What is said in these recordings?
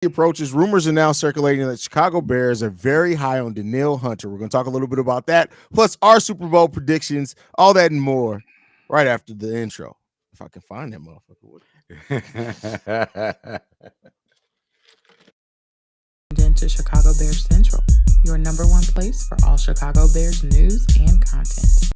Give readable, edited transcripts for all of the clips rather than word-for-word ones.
Approaches, rumors are now circulating that Chicago Bears are very high on Daniele Hunter. We're going to talk a little bit about that, plus our Super Bowl predictions, all that and more, right after the intro. If I can find that motherfucker. To Chicago Bears Central, your number one place for all Chicago Bears news and content.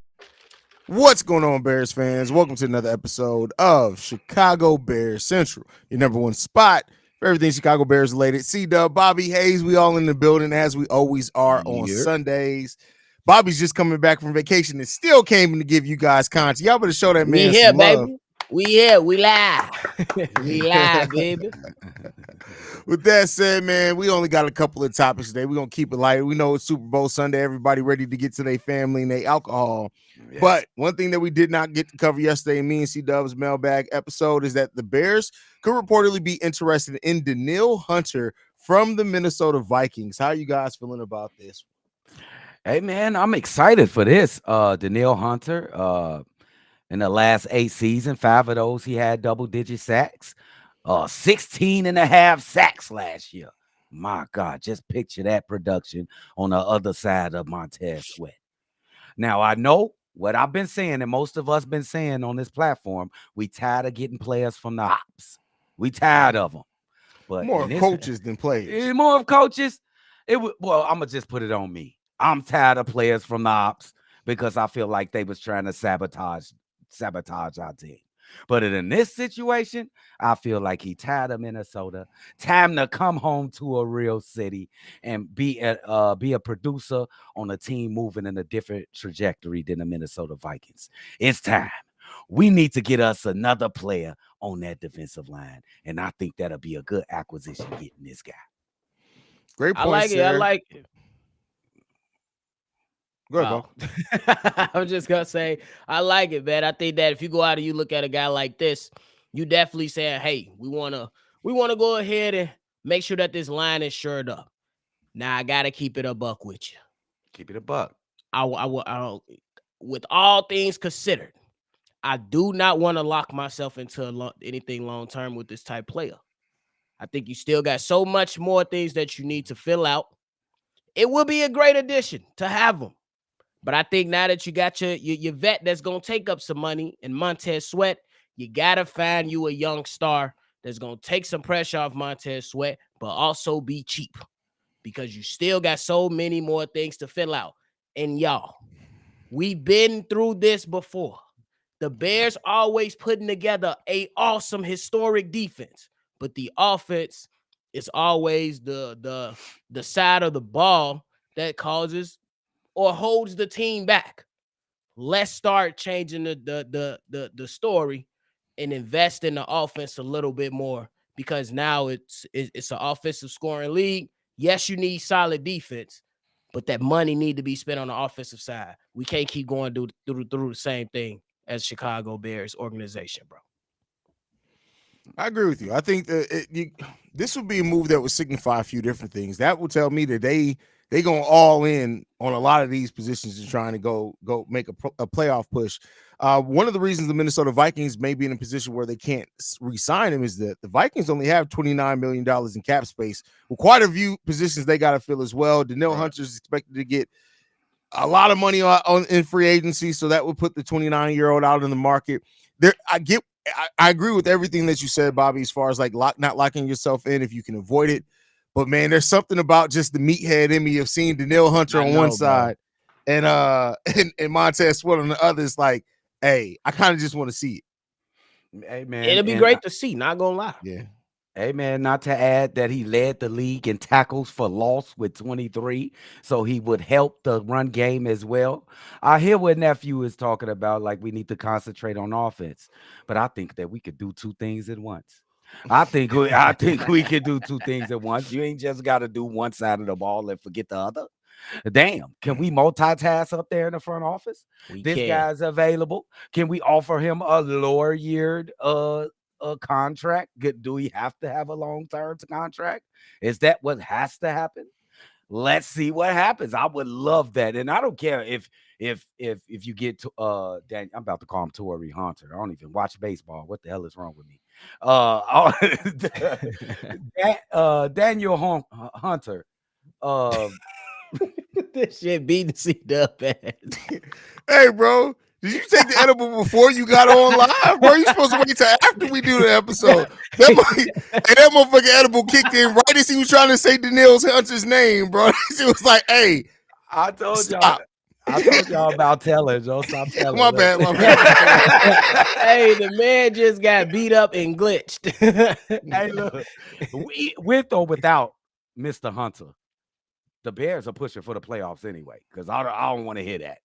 What's going on, Bears fans? Welcome to another episode of Chicago Bears Central, your number one spot for everything Chicago Bears related. C-Dub, Bobby, Haize, we all in the building as we always are on Sundays. Bobby's just coming back from vacation and still came in to give you guys content. Y'all better show that man some love. Baby. We here. We live. We live, baby. With that said, man, we only got a couple of topics today. We're going to keep it light. We know it's Super Bowl Sunday. Everybody ready to get to their family and their alcohol. Yes. But one thing that we did not get to cover yesterday in me and C-Dub's mailbag episode is that the Bears could reportedly be interested in Daniele Hunter from the Minnesota Vikings. How are you guys feeling about this? Hey, man, I'm excited for this. Daniele Hunter, in the last 8 seasons, 5 of those, he had double-digit sacks. 16 and a half sacks last year. My God, just picture that production on the other side of Montez Sweat. Now, I know what I've been saying, and most of us been saying on this platform, we tired of getting players from the hops. We tired of them. But more coaches than players. More of coaches. Well, I'm going to just put it on me. I'm tired of players from the ops because I feel like they was trying to sabotage our team. But in this situation, I feel like he tired of Minnesota. Time to come home to a real city and be a producer on a team moving in a different trajectory than the Minnesota Vikings. It's time. We need to get us another player on that defensive line, and I think that'll be a good acquisition getting this guy. Great point, I like it. Go ahead, I'm just gonna say I like it, man. I think that if you go out and you look at a guy like this, you definitely saying, "Hey, we wanna go ahead and make sure that this line is shored up." Now I gotta keep it a buck with you. Keep it a buck. I with all things considered, I do not want to lock myself into anything long term with this type player. I think you still got so much more things that you need to fill out. It will be a great addition to have him. But I think now that you got your vet that's going to take up some money and Montez Sweat, you got to find you a young star that's going to take some pressure off Montez Sweat, but also be cheap because you still got so many more things to fill out. And y'all, we've been through this before. The Bears always putting together a awesome historic defense, but the offense is always the side of the ball that causes or holds the team back. Let's start changing the story and invest in the offense a little bit more because now it's an offensive scoring league. Yes, you need solid defense, but that money need to be spent on the offensive side. We can't keep going through the same thing as Chicago Bears organization, bro. I agree with you. I think that this would be a move that would signify a few different things. That would tell me that they going all in on a lot of these positions and trying to go make a playoff push. One of the reasons the Minnesota Vikings may be in a position where they can't re-sign him is that the Vikings only have $29 million in cap space. Well, quite a few positions they got to fill as well. Danielle Hunter is expected to get a lot of money in free agency, so that would put the 29-year-old out in the market. I agree with everything that you said, Bobby, as far as like not locking yourself in if you can avoid it. But man, there's something about just the meathead in me of seeing Danielle Hunter on one side and Montez Sweat on the other. It's like, hey, I kind of just want to see it. Hey man, it'll be great to see. Not gonna lie. Yeah. Hey man, not to add that he led the league in tackles for loss with 23, so he would help the run game as well. I hear what nephew is talking about, like we need to concentrate on offense, but I think that we could do 2 things at once. I think we could do 2 things at once. You ain't just got to do one side of the ball and forget the other. Damn, can we multitask up there in the front office? This guy's available. Can we offer him a lower yeared contract? Do we have to have a long-term contract? Is that what has to happen? Let's see what happens. I would love that. And I don't care if you get to I'm about to call him Torrey Hunter. I don't even watch baseball. What the hell is wrong with me? Daniel Hunter. This shit beating C-Dub ass. Hey, bro, did you take the edible before you got on live, bro? You supposed to wait till after we do the episode. That motherfucking edible kicked in right as he was trying to say Daniele Hunter's name, bro. It was like, hey, I told stop. y'all about telling. Don't stop telling. My bad. Hey, the man just got beat up and glitched. Hey, look, with or without Mr. Hunter, the Bears are pushing for the playoffs anyway. Because I don't want to hear that.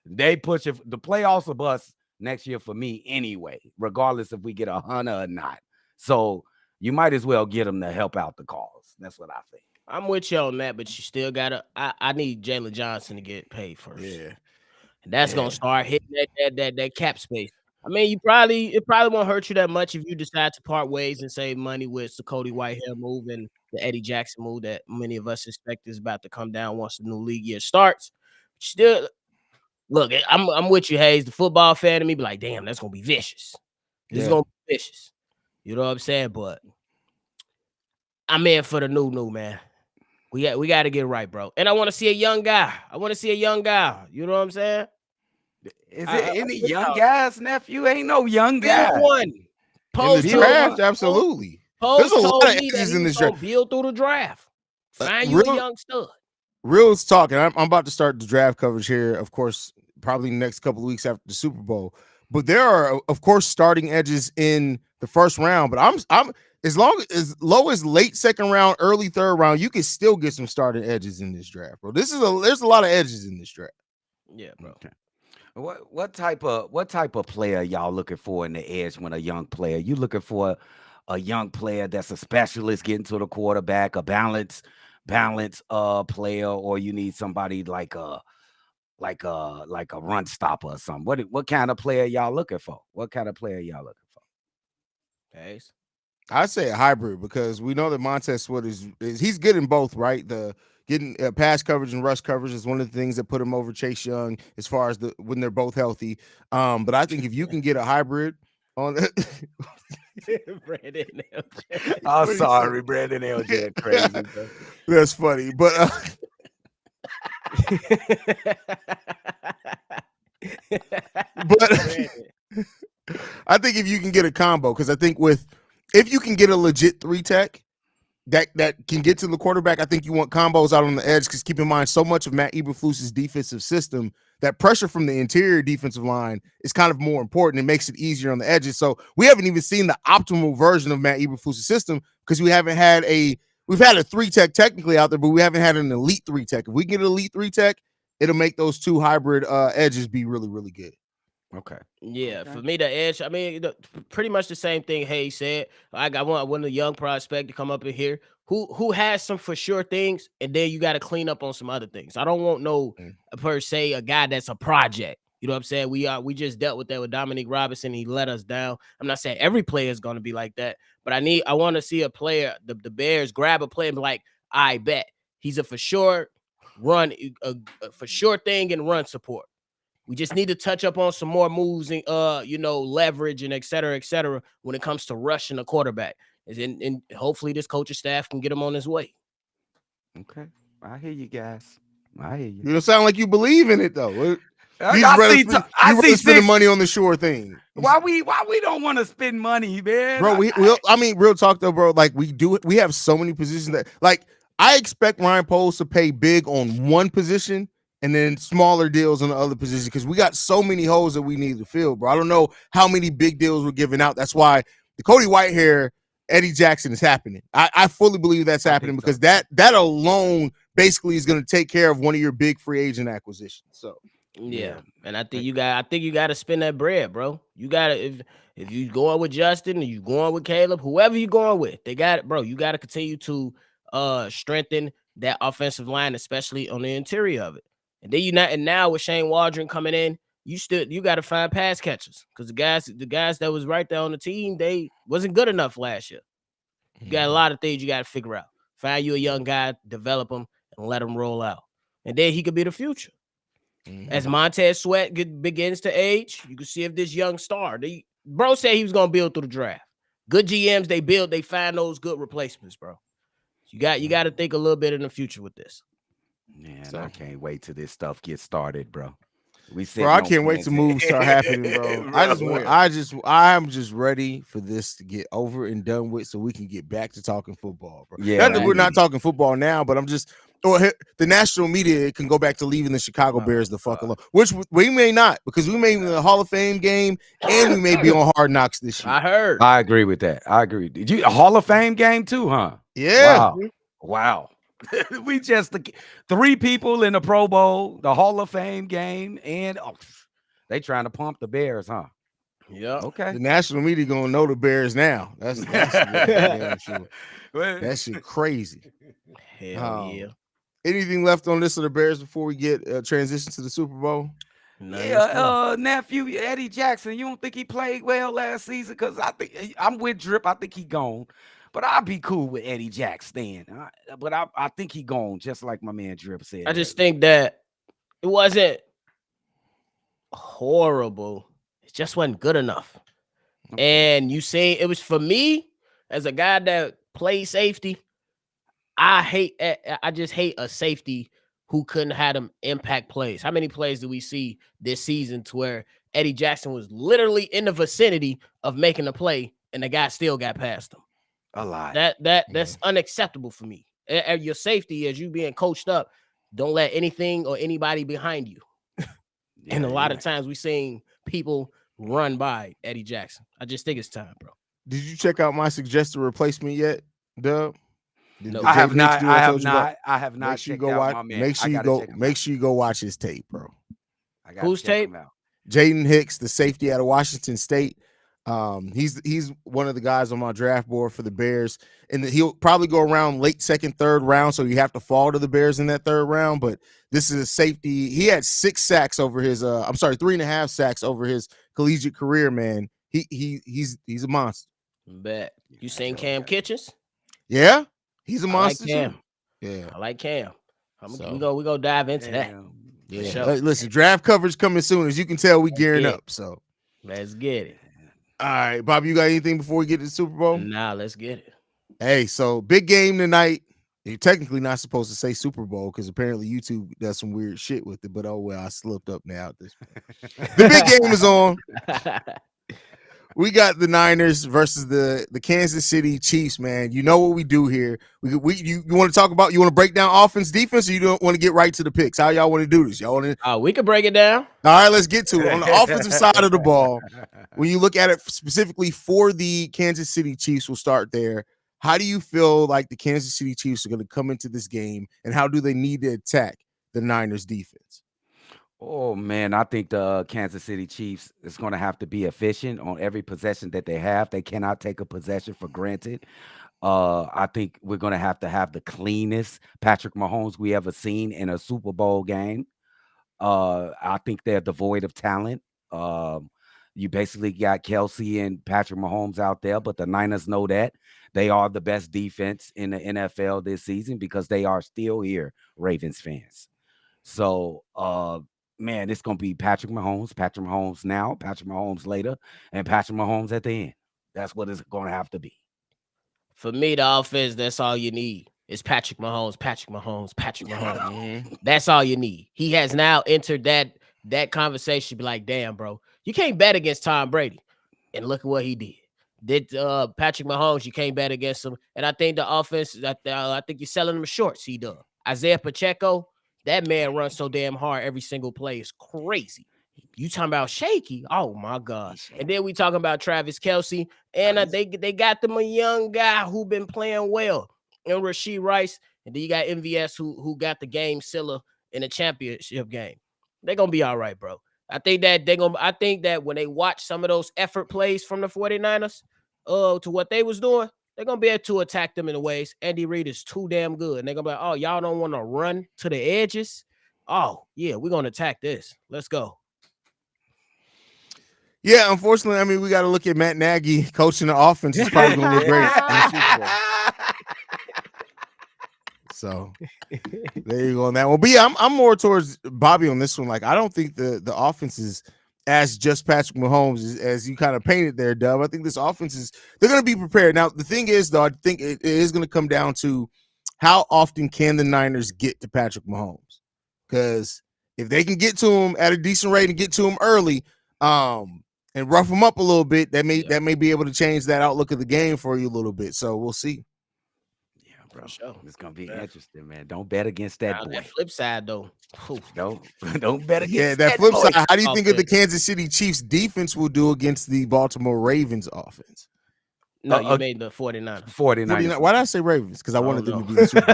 They push it. The playoffs are bust next year for me anyway, regardless if we get a Hunter or not. So you might as well get them to help out the cause. That's what I think. I'm with you on that, but you still gotta. I need Jalen Johnson to get paid first. Yeah, and that's gonna start hitting that cap space. I mean, it probably won't hurt you that much if you decide to part ways and save money with the Cody Whitehair move and the Eddie Jackson move that many of us expect is about to come down once the new league year starts. Still, look, I'm with you, Haize. The football fan in me be like, damn, that's gonna be vicious. This is gonna be vicious. You know what I'm saying? But I'm in for the new man. We got to get right, bro. And I want to see a young guy. You know what I'm saying? Is there any young guys, nephew? Ain't no young guy. One. In the draft, absolutely. There's a lot of edges in this draft. Build through the draft. Find you a young stud. Real's talking. I'm about to start the draft coverage here, of course, probably the next couple of weeks after the Super Bowl. But there are, of course, starting edges in the first round. But I'm as low as late second round, early third round, you can still get some starting edges in this draft, bro. There's a lot of edges in this draft. Yeah, bro. Okay. What type of player y'all looking for in the edge when a young player? You looking for a young player that's a specialist getting to the quarterback, a balance player, or you need somebody like a run stopper or something? What kind of player y'all looking for? Haize? I say a hybrid because we know that Montez Sweat is he's good in both, right? The getting pass coverage and rush coverage is one of the things that put him over Chase Young as far as when they're both healthy. But I think if you can get a hybrid on Brandon I'm sorry, Brandon LJ, crazy. Bro. That's funny, but I think if you can get a combo, because I think if you can get a legit 3-tech that can get to the quarterback, I think you want combos out on the edge, because keep in mind, so much of Matt Eberflus's defensive system, that pressure from the interior defensive line is kind of more important. It makes it easier on the edges. So we haven't even seen the optimal version of Matt Eberflus's system because we've had a 3-tech technically out there, but we haven't had an elite 3-tech. If we get an elite 3-tech, it'll make those two hybrid edges be really, really good. Okay. Yeah, for me, the edge, I mean, pretty much the same thing Haize said. I want a young prospect to come up in here who has some for sure things, and then you got to clean up on some other things. I don't want per se a guy that's a project. You know what I'm saying? We just dealt with that with Dominique Robinson. He let us down. I'm not saying every player is going to be like that, but I want to see a player, the Bears grab a player and be like, I bet he's a for sure run, a for sure thing in run support. We just need to touch up on some more moves and leverage and et cetera when it comes to rushing a quarterback. And hopefully this coaching staff can get him on his way. Okay. I hear you guys. I hear you. You don't sound like you believe in it though. I see spending money on the sure thing. Why we don't want to spend money, man? Bro, real talk though, bro. Like we have so many positions that like I expect Ryan Poles to pay big on one position and then smaller deals on the other position because we got so many holes that we need to fill, bro. I don't know how many big deals we're giving out. That's why the Cody Whitehair, Eddie Jackson is happening. I fully believe that's happening because that alone basically is going to take care of one of your big free agent acquisitions. So yeah, and I think you got to spend that bread, bro. You got to if you going with Justin and you going with Caleb, whoever you going with, they got it, bro. You got to continue to strengthen that offensive line, especially on the interior of it. And then now with Shane Waldron coming in, you got to find pass catchers because the guys that was right there on the team, they wasn't good enough last year. You got a lot of things you got to figure out. Find you a young guy, develop him, and let him roll out, and then he could be the future. As Montez Sweat begins to age, you can see if this young star. Bro said he was gonna build through the draft. Good GMs, they find those good replacements, bro. You got to think a little bit in the future with this. Man, So, I can't wait till this stuff gets started, bro. We bro, sitting I on can't wait to pins. moves start happening, bro. I Bro, just for want, real. I'm just ready for this to get over and done with, so we can get back to talking football, bro. Yeah, Not that we we're not need. talking football now, but I'm just, the national media can go back to leaving the Chicago Bears the fuck God. alone, which we may not, because we may be in the Hall of Fame game and we may be on Hard Knocks this year. I heard. I agree with that. I agree. Did you a Hall of Fame game too, huh? Yeah. Wow. Wow. We just 3 people in the Pro Bowl, the Hall of Fame game, and they trying to pump the Bears, huh? Yep. Okay. The national media gonna know the Bears now. That's damn sure. Well, That shit crazy. Hell yeah. Anything left on this of the Bears before we get transition to the Super Bowl? Nephew Eddie Jackson. You don't think he played well last season? Because I think I'm with Drip. I think he gone, but I'd be cool with Eddie Jackson. But I think he gone, just like my man Drip said. I just think that it wasn't horrible. It just wasn't good enough. Okay. And you say it was for me as a guy that plays safety. I just hate a safety who couldn't have them impact plays. How many plays do we see this season to where Eddie Jackson was literally in the vicinity of making a play and the guy still got past him? A lot. That's unacceptable for me. Your safety, as you being coached up, don't let anything or anybody behind you. And a lot of times we seeing people run by Eddie Jackson. I just think it's time, bro. Did you check out my suggested replacement yet, Dub? No. Did I have Jaden Hicks not. do what I told have you about? not. I have not Make sure you checked go out watch. my man. Make sure I you gotta go. check him Make out. sure you go watch his tape, bro. I gotta Whose check tape? him out. Jaden Hicks, the safety out of Washington State. He's one of the guys on my draft board for the Bears, and he'll probably go around late second, third round. So you have to fall to the Bears in that third round. But this is a safety. He had 6 sacks over his. 3.5 sacks over his collegiate career. Man, he's a monster. Bet. You I seen know Cam that. Kitchens? Yeah, he's a I like monster Cam. too. Yeah. I like Cam. So- We go dive into that. Damn. Yeah. sure. Listen, draft coverage coming soon. As you can tell, we gearing Yeah. up. So, Let's get it. all right, Bobby, you got anything before we get to the Super Bowl? Nah, let's get it. Hey, so big game tonight. You're technically not supposed to say Super Bowl because apparently YouTube does some weird shit with it. But oh well, I slipped up now at this point. The big game is on. We got the Niners versus the Kansas City Chiefs, man. You know what we do here. You want to talk about, you want to break down offense, defense, or you don't want to get right to the picks? How y'all want to do this? Y'all want to? We can break it down. All right, let's get to it. On the offensive side of the ball, when you look at it specifically for the Kansas City Chiefs, we'll start there. How do you feel like the Kansas City Chiefs are going to come into this game, and how do they need to attack the Niners defense? Oh man, I think the Kansas City Chiefs is going to have to be efficient on every possession that they have. They cannot take a possession for granted. I think we're going to have the cleanest Patrick Mahomes we ever seen in a Super Bowl game. I think they're devoid of talent. You basically got Kelsey and Patrick Mahomes out there, but the Niners know that they are the best defense in the NFL this season because they are still here, Ravens fans. So, man, it's going to be Patrick Mahomes now, Patrick Mahomes later, and Patrick Mahomes at the end. That's what it's going to have to be. For me, the offense, that's all you need. It's Patrick Mahomes, Patrick Mahomes, Patrick Mahomes. Mhm. That's all you need. He has now entered that conversation. Be like, damn, bro, you can't bet against Tom Brady. And look at what he did. Patrick Mahomes, you can't bet against him. And I think the offense, I think you're selling him short, C-Dub. Isaiah Pacheco, that man runs so damn hard every single play. Is crazy. You talking about shaky? Oh my God! And then we talking about Travis Kelce, and they got them a young guy who been playing well, and Rashee Rice, and then you got MVS who got the game sealer in the championship game. They're gonna be all right, bro. I think that when they watch some of those effort plays from the 49ers, to what they was doing, they're gonna be able to attack them in the ways. Andy Reid is too damn good, and they're gonna be like, oh, y'all don't want to run to the edges. Oh yeah, we're gonna attack this. Let's go. Yeah, unfortunately, I mean, we got to look at Matt Nagy coaching the offense. It's probably going to look great in the Super Bowl. So there you go on that one. But yeah, I'm more towards Bobby on this one. Like, I don't think the offense is as just Patrick Mahomes as you kind of painted there, Dub. I think this offense they're going to be prepared. Now, the thing is, though, I think it is going to come down to how often can the Niners get to Patrick Mahomes? Because if they can get to him at a decent rate and get to him early, and rough him up a little bit, that may be able to change that outlook of the game for you a little bit. So we'll see. Yeah, bro. Sure. It's gonna be interesting, man. Don't bet against that boy. That flip side, though. Don't bet against that flip boy. side. How do you think of the Kansas City Chiefs defense will do against the Baltimore Ravens offense? No, you made the 49ers. 49ers. Why did I say Ravens? Because I wanted them to be the Super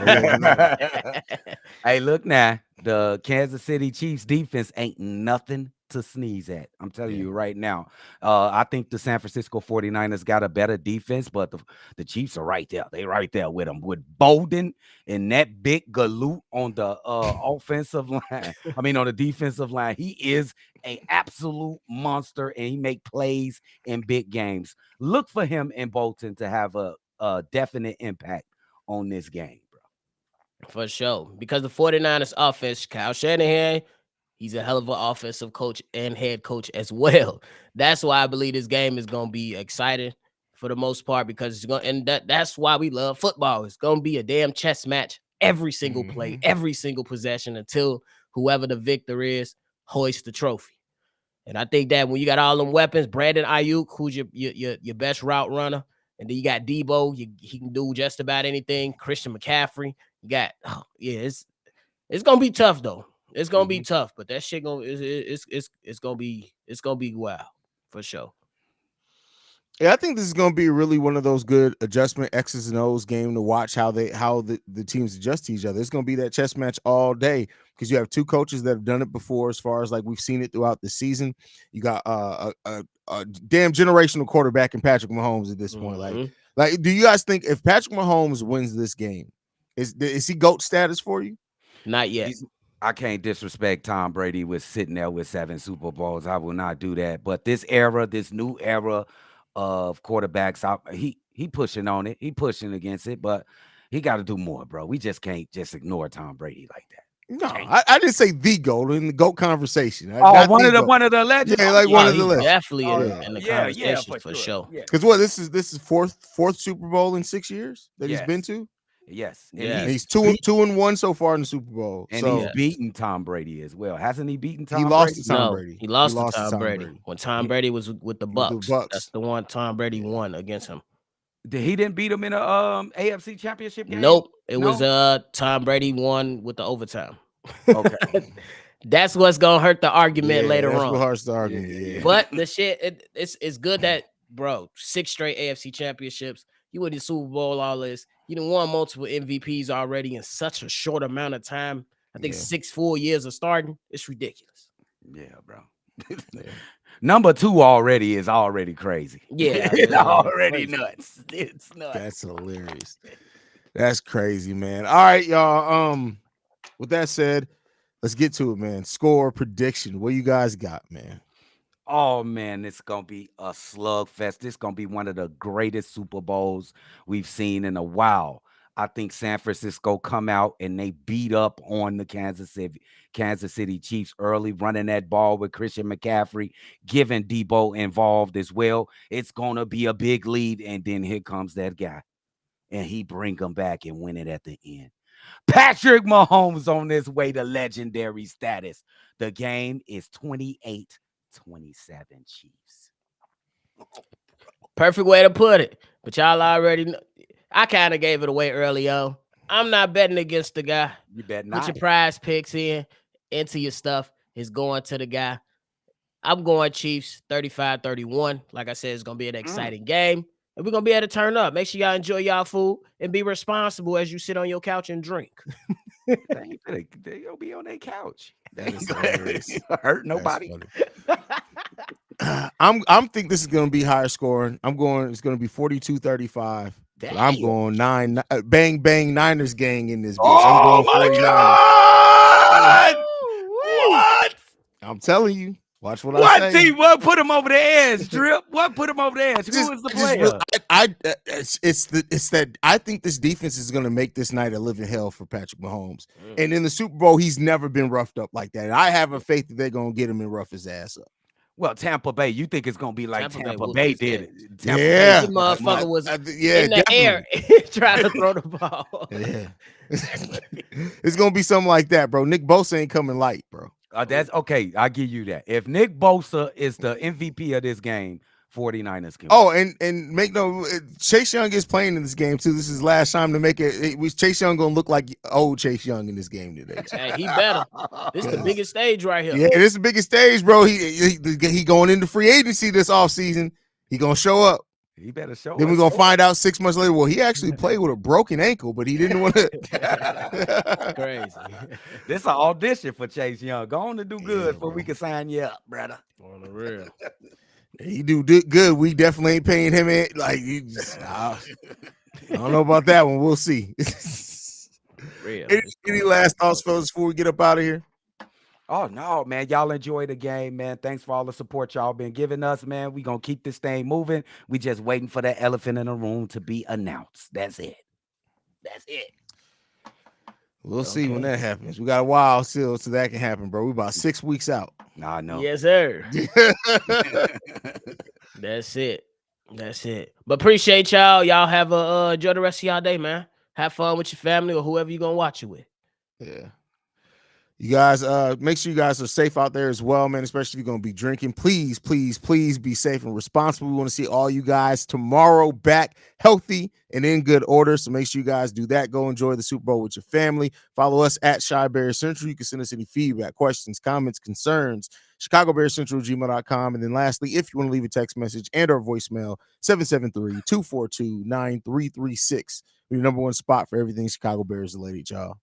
Bowl. Hey, look now. The Kansas City Chiefs defense ain't nothing to sneeze at. I'm telling you right now. I think the San Francisco 49ers got a better defense, but the Chiefs are right there. They right there with them. With Bolden and that big galoot on the offensive line. I mean, on the defensive line. He is an absolute monster, and he make plays in big games. Look for him and Bolton to have a definite impact on this game, bro. For sure. Because the 49ers offense, Kyle Shanahan, he's a hell of an offensive coach and head coach as well. That's why I believe this game is going to be exciting for the most part, because it's going, and that's why we love football. It's going to be a damn chess match every single play, every single possession, until whoever the victor is hoists the trophy. And I think that when you got all them weapons, Brandon Ayuk, who's your best route runner, and then you got Debo, he can do just about anything. Christian McCaffrey, you got it's gonna be tough though. It's gonna be tough, but that shit it's gonna be wild for sure. Yeah, I think this is going to be really one of those good adjustment X's and O's game to watch how the teams adjust to each other. It's going to be that chess match all day because you have two coaches that have done it before, as far as like we've seen it throughout the season. You got a damn generational quarterback in Patrick Mahomes at this point. Like, do you guys think if Patrick Mahomes wins this game, is he GOAT status for you? Not yet. I can't disrespect Tom Brady with sitting there with 7 Super Bowls. I will not do that. But this new era of quarterbacks, he pushing on it. He pushing against it, but he got to do more, bro. We just can't just ignore Tom Brady like that. No, I didn't say the GOAT in the GOAT conversation. One of the legends. Yeah, like one of the legends. Definitely in the conversation for sure. Because what this is fourth Super Bowl in 6 years that he's been to. Yes. And he's 2-1 so far in the Super Bowl. And he's beaten Tom Brady as well. Hasn't he beaten Tom Brady? He lost to Tom Brady. He lost to Tom Brady. When Tom Brady was with the Bucks. That's the one Tom Brady won against him. He didn't beat him in a AFC championship game? Nope. It was Tom Brady won with the overtime. Okay. That's what's gonna hurt the argument later on. That's what hurts the argument. But the shit, it's good that, bro, 6 straight AFC championships. You win the Super Bowl, all this. You done won multiple MVPs already in such a short amount of time. I think 6 full years of starting. It's ridiculous. Yeah, bro. Number 2 already is already crazy. Yeah, it's already nuts. It's nuts. That's hilarious. That's crazy, man. All right, y'all. With that said, let's get to it, man. Score prediction. What you guys got, man? Oh, man, it's going to be a slugfest. This is going to be one of the greatest Super Bowls we've seen in a while. I think San Francisco come out and they beat up on the Kansas City Chiefs early, running that ball with Christian McCaffrey, giving Debo involved as well. It's going to be a big lead, and then here comes that guy, and he bring them back and win it at the end. Patrick Mahomes on his way to legendary status. The game is 28-27 Chiefs. Perfect way to put it. But y'all already know. I kind of gave it away early on. I'm not betting against the guy. You bet not. Put your prize picks into your stuff. It's going to the guy. I'm going Chiefs 35-31. Like I said, it's going to be an exciting game. And we're going to be able to turn up. Make sure y'all enjoy y'all food and be responsible as you sit on your couch and drink. They're going to be on their couch. That is hilarious. Hurt nobody. I'm think this is going to be higher scoring. It's going to be 42-35. I'm going 9 bang bang Niners gang in this bitch. I'm going 49ers. What? I'm telling you. Watch what I say. What put him over the edge, Drip? What put him over the edge? Who is the player? I think this defense is going to make this night a living hell for Patrick Mahomes. And in the Super Bowl, he's never been roughed up like that. And I have a faith that they're going to get him and rough his ass up. Well, Tampa Bay, you think it's gonna be like Tampa Bay Tampa whooped Bay his did ass. it? Tampa Yeah. That motherfucker was Yeah, in the air trying to throw the ball. Yeah. It's gonna be something like that, bro. Nick Bosa ain't coming light, bro. That's okay. I'll give you that. If Nick Bosa is the MVP of this game, 49ers can win. Oh, and make no Chase Young is playing in this game too. This is his last time to make it. Was Chase Young gonna look like old Chase Young in this game today? Hey, he better. This is the biggest stage right here. Yeah, this is the biggest stage, bro. He going into free agency this offseason. He gonna show up. He better show. Then we're gonna find out 6 months later. Well, he actually played with a broken ankle, but he didn't want to. Crazy. This is an audition for Chase Young. Go on to do good before we can sign you up, brother. On the real. He do good. We definitely ain't paying him I don't know about that one. We'll see. Real. Any last thoughts, fellas, before we get up out of here? Oh no, man. Y'all enjoy the game, man. Thanks for all the support y'all been giving us, man. We gonna keep this thing moving. We just waiting for that elephant in the room to be announced. That's it. That's it. We'll see when that happens. We got a while still so that can happen, bro. We about 6 weeks out. Nah, no. Yes, sir. That's it. That's it. But appreciate y'all. Y'all have a enjoy the rest of y'all day, man. Have fun with your family or whoever you gonna watch it with. Yeah. You guys, make sure you guys are safe out there as well, man, especially if you're going to be drinking. Please, please, please be safe and responsible. We want to see all you guys tomorrow back healthy and in good order. So make sure you guys do that. Go enjoy the Super Bowl with your family. Follow us at Shy Bear Central. You can send us any feedback, questions, comments, concerns, ChicagoBearCentral@gmail.com. And then lastly, if you want to leave a text message and or voicemail, 773-242-9336. Your number one spot for everything Chicago Bears related, y'all.